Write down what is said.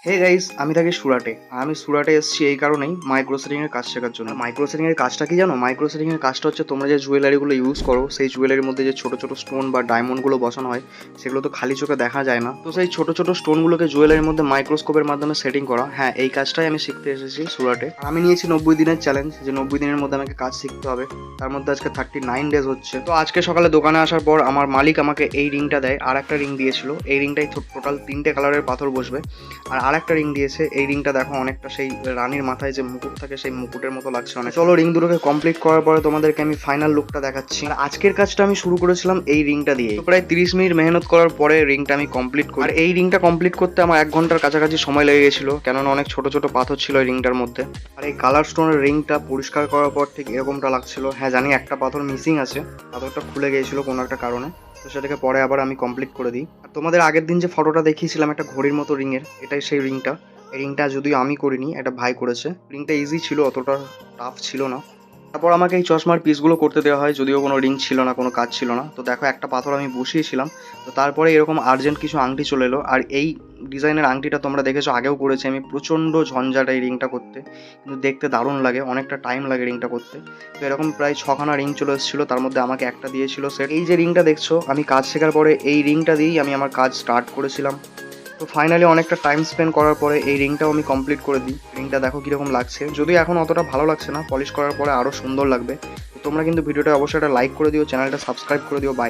Hey guys, আমি থাকি সুরাটে। আর আমি সুরাটে এসেছি এই কারণেই মাইক্রো সেটিং এর কাজ শেখার জন্য। মাইক্রো সেটিং এর কাজটা কি জানো? মাইক্রো সেটিং এর কাজটা হচ্ছে তোমরা যে জুয়েলারিগুলো ইউজ করো, সেই জুয়েলারির মধ্যে যে ছোট ছোট স্টোন বা ডায়মন্ডগুলো বসানো হয়, সেগুলো তো খালি চোখে দেখা যায় না। তো সেই ছোট ছোট স্টোনগুলোকে জুয়েলারির মধ্যে মাইক্রোস্কোপের মাধ্যমে সেটিং করা, হ্যাঁ, এই কাজটাই আমি শিখতে এসেছি সুরাটে। আর আমি নিয়েছি 90 দিনের চ্যালেঞ্জ, যে 90 দিনের মধ্যে আমাকে কাজ শিখতে হবে। তার মধ্যে আজকে 39 ডেজ হচ্ছে। তো আজকে সকালে দোকানে আসার পর আমার মালিক আমাকে এই রিংটা দেয়, আর একটা রিং দিয়েছিল। এই রিংটাই টোটাল 3টে কালারের পাথর বসবে। আর আরেকটা রিং দিয়েছে, এই রিংটা দেখো অনেকটা সেই রানীর মাথায় যে মুকুট থাকে সেই মুকুটের মতো লাগছে অনেক। চলো রিং দুটোকে কমপ্লিট করার পরে তোমাদেরকে আমি ফাইনাল লুকটা দেখাচ্ছি। আর আজকের কাজটা আমি শুরু করেছিলাম এই রিংটা দিয়ে। তো প্রায় 30 মিনিট মেহনত করার পরে রিংটা আমি কমপ্লিট করি। আর এই রিংটা কমপ্লিট করতে আমার 1 ঘন্টার কাছাকাছি সময় লেগে গেছিলো, কেননা অনেক ছোট ছোট পাথর ছিল এই রিংটার মধ্যে। আর এই কালার স্টোনের রিংটা পরিষ্কার করার পর ঠিক এরকমটা লাগছিল। হ্যাঁ জানি একটা পাথর মিসিং আছে, পাথরটা খুলে গিয়েছিল কোনো একটা কারণে। তো সেটাকে পরে আবার আমি কমপ্লিট করে দিই। আর তোমাদের আগের দিন যে ফটোটা দেখিয়েছিলাম একটা ঘড়ির মতো রিংয়ের, এটাই সেই রিংটা। এই রিংটা যদিও আমি করিনি, এটা ভাই করেছে। রিংটা ইজি ছিল, অতটা টাফ ছিল না। তারপর আমাকে এই চশমার পিসগুলো করতে দেওয়া হয়, যদিও কোনো রিং ছিল না, কোনো কাজ ছিল না। তো দেখো একটা পাথর আমি বসিয়েছিলাম। তো তারপরে এরকম আর্জেন্ট কিছু আংটি চলে এলো। আর এই ডিজাইনের আংটিটা তোমরা দেখেছো, আগেও করেছি আমি। প্রচণ্ড ঝঞ্ঝাট এই রিংটা করতে, কিন্তু দেখতে দারুণ লাগে, অনেকটা টাইম লাগে রিংটা করতে। তো এরকম প্রায় 6খানা রিং চলে এসেছিলো, তার মধ্যে আমাকে একটা দিয়েছিল সেট। এই যে রিংটা দেখছো, আমি কাজ শেখার পরে এই রিংটা দিয়েই আমি আমার কাজ স্টার্ট করেছিলাম। তো ফাইনালি অনেকটা টাইম স্পেন্ড করার পরে এই রিংটাও আমি কমপ্লিট করে দিই। রিংটা দেখো কীরকম লাগছে, যদিও এখন অতটা ভালো লাগছে না, পলিশ করার পরে আরও সুন্দর লাগবে। তো তোমরা কিন্তু ভিডিওটা অবশ্যই একটা লাইক করে দিও, চ্যানেলটা সাবস্ক্রাইব করে দিও। বাই।